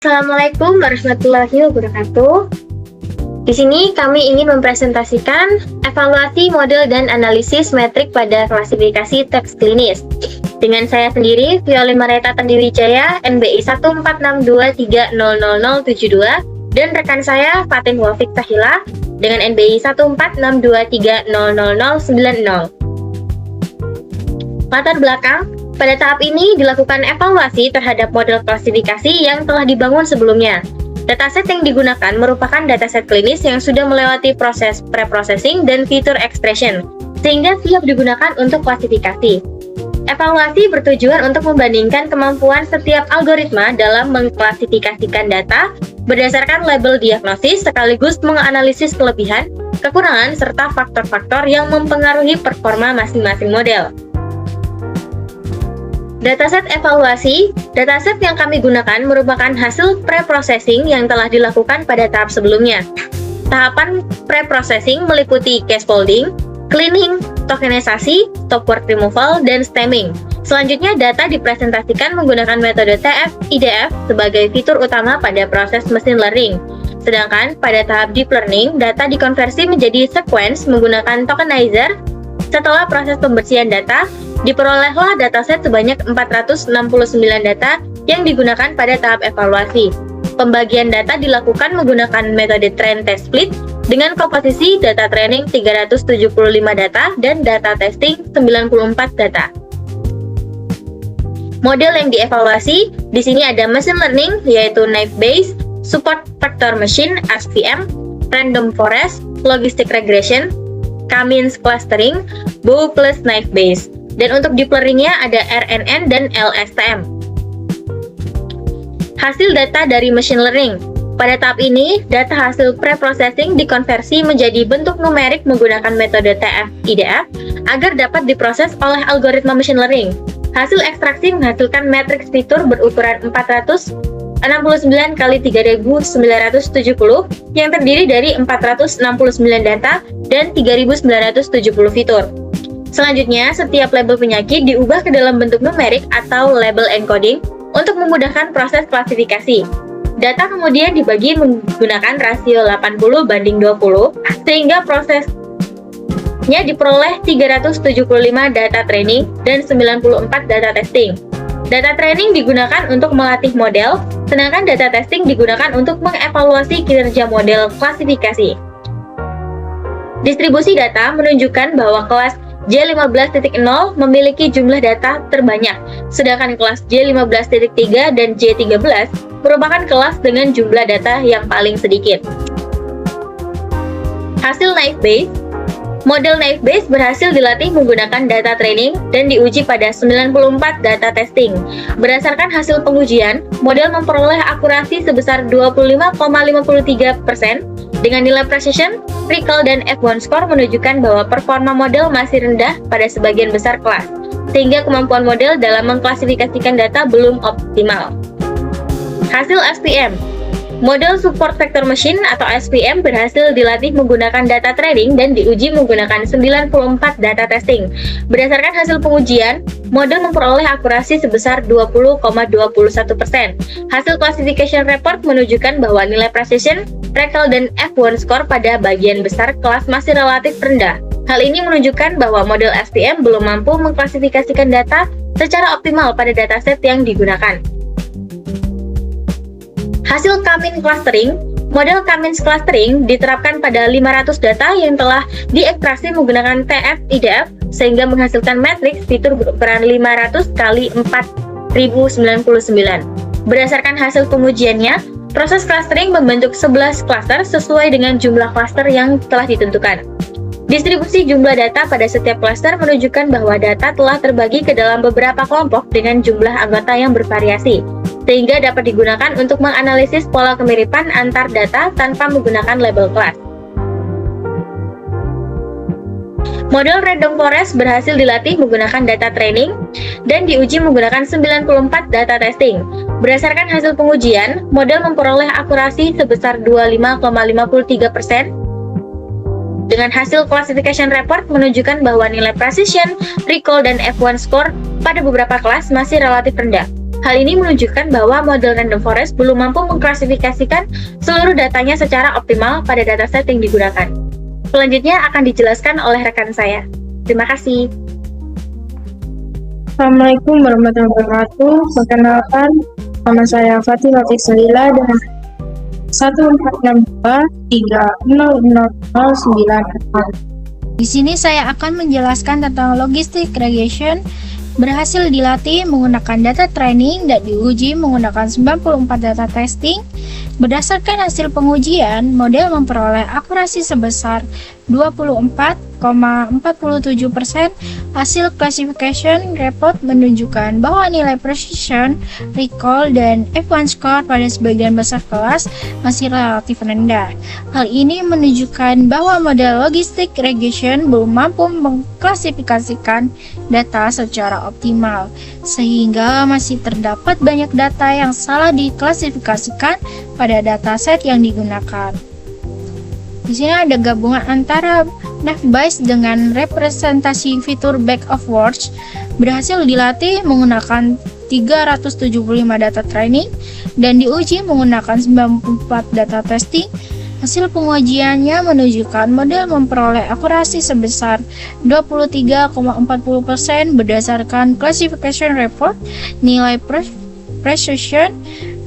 Assalamualaikum warahmatullahi wabarakatuh. Di sini kami ingin mempresentasikan evaluasi model dan analisis metrik pada klasifikasi teks klinis. Dengan saya sendiri, Violin Mareta Tandiwijaya, NBI 14623000072, dan rekan saya Fatin Wafiq Sahila dengan NBI 14623000090. Latar belakang, pada tahap ini dilakukan evaluasi terhadap model klasifikasi yang telah dibangun sebelumnya. Dataset yang digunakan merupakan dataset klinis yang sudah melewati proses pre-processing dan fitur extraction, sehingga siap digunakan untuk klasifikasi. Evaluasi bertujuan untuk membandingkan kemampuan setiap algoritma dalam mengklasifikasikan data berdasarkan label diagnosis sekaligus menganalisis kelebihan, kekurangan, serta faktor-faktor yang mempengaruhi performa masing-masing model. Dataset evaluasi, dataset yang kami gunakan merupakan hasil pre-processing yang telah dilakukan pada tahap sebelumnya. Tahapan pre-processing meliputi case folding, cleaning, tokenisasi, stop word removal, dan stemming. Selanjutnya, data dipresentasikan menggunakan metode TF-IDF sebagai fitur utama pada proses machine learning. Sedangkan pada tahap deep learning, data dikonversi menjadi sequence menggunakan tokenizer. Setelah proses pembersihan data, diperolehlah dataset sebanyak 469 data yang digunakan pada tahap evaluasi. Pembagian data dilakukan menggunakan metode train test split dengan komposisi data training 375 data dan data testing 94 data. Model yang dievaluasi di sini ada machine learning yaitu naive Bayes, support vector machine (SVM), random forest, logistic regression, K-means clustering, Bow plus naive Bayes. Dan untuk deep learning-nya ada RNN dan LSTM. Hasil data dari machine learning. Pada tahap ini, data hasil pre-processing dikonversi menjadi bentuk numerik menggunakan metode TF-IDF agar dapat diproses oleh algoritma machine learning. Hasil ekstraksi menghasilkan matriks fitur berukuran 469 kali 3970 yang terdiri dari 469 data dan 3970 fitur. Selanjutnya, setiap label penyakit diubah ke dalam bentuk numerik atau label encoding untuk memudahkan proses klasifikasi. Data kemudian dibagi menggunakan rasio 80:20, sehingga prosesnya diperoleh 375 data training dan 94 data testing. Data training digunakan untuk melatih model, sedangkan data testing digunakan untuk mengevaluasi kinerja model klasifikasi. Distribusi data menunjukkan bahwa kelas J15.0 memiliki jumlah data terbanyak, sedangkan kelas J15.3 dan J13 merupakan kelas dengan jumlah data yang paling sedikit. Hasil naive Bayes. Model naive Bayes berhasil dilatih menggunakan data training dan diuji pada 94 data testing. Berdasarkan hasil pengujian, model memperoleh akurasi sebesar 25,53%. Dengan nilai precision, recall, dan F1 score menunjukkan bahwa performa model masih rendah pada sebagian besar kelas, sehingga kemampuan model dalam mengklasifikasikan data belum optimal. Hasil SPM. Model support vector machine atau SVM berhasil dilatih menggunakan data training dan diuji menggunakan 94 data testing. Berdasarkan hasil pengujian, model memperoleh akurasi sebesar 20,21%. Hasil classification report menunjukkan bahwa nilai precision, recall, dan F1 score pada bagian besar kelas masih relatif rendah. Hal ini menunjukkan bahwa model SVM belum mampu mengklasifikasikan data secara optimal pada dataset yang digunakan. Hasil K-means clustering. Model K-means clustering diterapkan pada 500 data yang telah diekstraksi menggunakan TF-IDF sehingga menghasilkan matriks fitur berukuran 500 kali 4099. Berdasarkan hasil pengujiannya, proses clustering membentuk 11 cluster sesuai dengan jumlah cluster yang telah ditentukan. Distribusi jumlah data pada setiap cluster menunjukkan bahwa data telah terbagi ke dalam beberapa kelompok dengan jumlah anggota yang bervariasi, sehingga dapat digunakan untuk menganalisis pola kemiripan antar data tanpa menggunakan label kelas. Model random forest berhasil dilatih menggunakan data training dan diuji menggunakan 94 data testing. Berdasarkan hasil pengujian, model memperoleh akurasi sebesar 25,53%. Dengan hasil classification report menunjukkan bahwa nilai precision, recall, dan F1 score pada beberapa kelas masih relatif rendah. Hal ini menunjukkan bahwa model random forest belum mampu mengklasifikasikan seluruh datanya secara optimal pada dataset yang digunakan. Selanjutnya akan dijelaskan oleh rekan saya. Terima kasih. Assalamualaikum warahmatullahi wabarakatuh. Perkenalkan, nama saya Fatih Latif Salila dengan 1462300009. Di sini saya akan menjelaskan tentang logistic regression. Berhasil dilatih menggunakan data training dan diuji menggunakan 94 data testing. Berdasarkan hasil pengujian, model memperoleh akurasi sebesar 24,47%. Hasil classification report menunjukkan bahwa nilai precision, recall, dan F1 score pada sebagian besar kelas masih relatif rendah. Hal ini menunjukkan bahwa model logistic regression belum mampu mengklasifikasikan data secara optimal, sehingga masih terdapat banyak data yang salah diklasifikasikan pada dataset yang digunakan. Di sini ada gabungan antara naive-Bayes dengan representasi fitur back of words. Berhasil dilatih menggunakan 375 data training dan diuji menggunakan 94 data testing. Hasil pengujiannya menunjukkan model memperoleh akurasi sebesar 23,40% berdasarkan classification report. Nilai precision,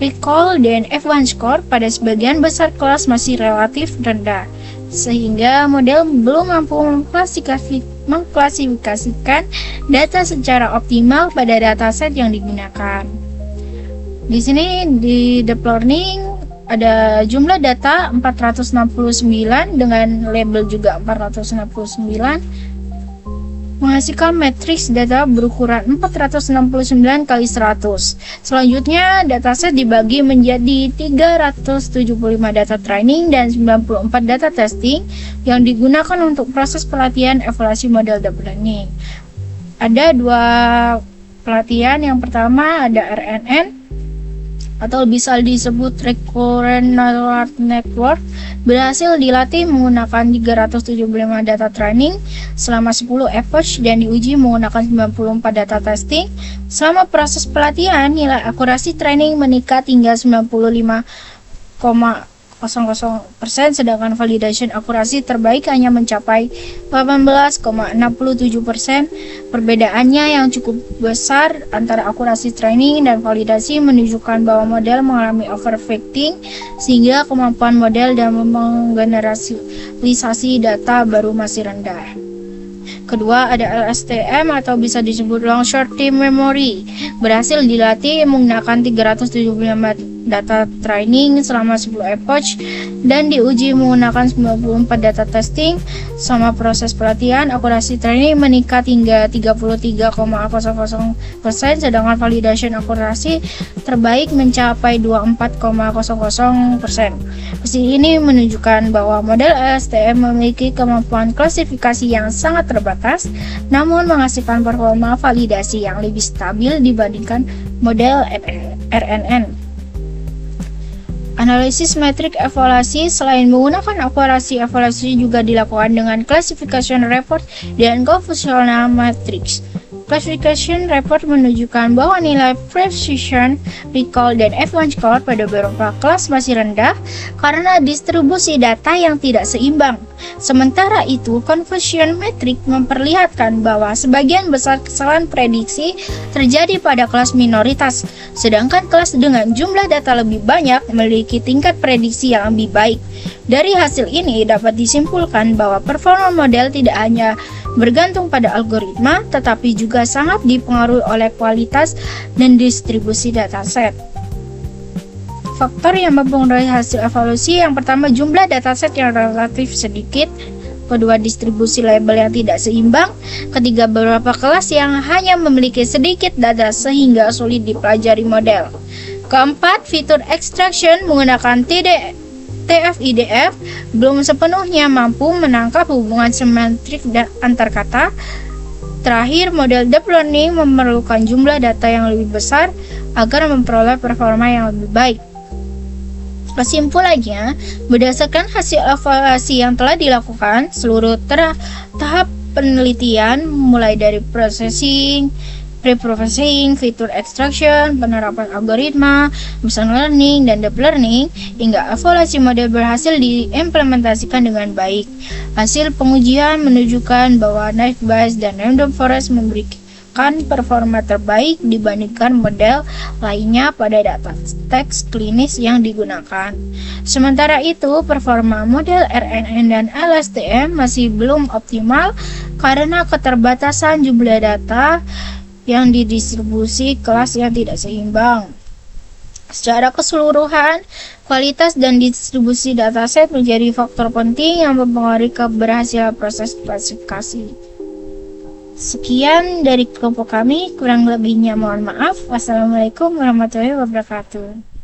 recall, dan F1 score pada sebagian besar kelas masih relatif rendah, sehingga model belum mampu mengklasifikasikan data secara optimal pada dataset yang digunakan. Di sini di deep learning ada jumlah data 469 dengan label juga 469, menghasilkan matriks data berukuran 469 kali 100. Selanjutnya, dataset dibagi menjadi 375 data training dan 94 data testing yang digunakan untuk proses pelatihan evaluasi model deep learning. Ada dua pelatihan, yang pertama ada RNN atau bisa disebut Recurrent Neural Network. Berhasil dilatih menggunakan 375 data training selama 10 approach dan diuji menggunakan 94 data testing. Selama proses pelatihan, nilai akurasi training meningkat hingga 95,00%, sedangkan validation akurasi terbaik hanya mencapai 18,67%. Perbedaannya yang cukup besar antara akurasi training dan validasi menunjukkan bahwa model mengalami overfitting, sehingga kemampuan model dalam menggeneralisasi data baru masih rendah. Kedua, ada LSTM atau bisa disebut long short term memory. Berhasil dilatih menggunakan 375 data training selama 10 approach dan diuji menggunakan 94 data testing. Selama proses pelatihan, akurasi training meningkat hingga 33,00%, sedangkan validation akurasi terbaik mencapai 24,00%. Hasil ini menunjukkan bahwa model LSTM memiliki kemampuan klasifikasi yang sangat terbatas, namun menghasilkan performa validasi yang lebih stabil dibandingkan model RNN. Analisis metrik evaluasi selain menggunakan akurasi evaluasi juga dilakukan dengan classification report dan convolutional matrix. Classification report menunjukkan bahwa nilai precision, recall, dan F1 score pada beberapa kelas masih rendah karena distribusi data yang tidak seimbang. Sementara itu, confusion metric memperlihatkan bahwa sebagian besar kesalahan prediksi terjadi pada kelas minoritas, sedangkan kelas dengan jumlah data lebih banyak memiliki tingkat prediksi yang lebih baik. Dari hasil ini dapat disimpulkan bahwa performa model tidak hanya bergantung pada algoritma, tetapi juga sangat dipengaruhi oleh kualitas dan distribusi dataset. Faktor yang mempengaruhi hasil evaluasi: yang pertama, jumlah dataset yang relatif sedikit. Kedua, distribusi label yang tidak seimbang. Ketiga, beberapa kelas yang hanya memiliki sedikit data sehingga sulit dipelajari model. Keempat, fitur extraction menggunakan TF-IDF belum sepenuhnya mampu menangkap hubungan semantrik antar kata. Terakhir, model deep learning memerlukan jumlah data yang lebih besar agar memperoleh performa yang lebih baik. Kesimpulannya, berdasarkan hasil evaluasi yang telah dilakukan, seluruh tahap penelitian mulai dari processing, preprocessing, fitur extraction, penerapan algoritma, machine learning, dan deep learning, hingga evaluasi model berhasil diimplementasikan dengan baik. Hasil pengujian menunjukkan bahwa Naive Bayes dan Random Forest memberikan performa terbaik dibandingkan model lainnya pada data teks klinis yang digunakan. Sementara itu, performa model RNN dan LSTM masih belum optimal karena keterbatasan jumlah data yang didistribusi kelas yang tidak seimbang. Secara keseluruhan, kualitas dan distribusi dataset menjadi faktor penting yang mempengaruhi keberhasilan proses klasifikasi. Sekian dari kelompok kami, kurang lebihnya mohon maaf. Wassalamualaikum warahmatullahi wabarakatuh.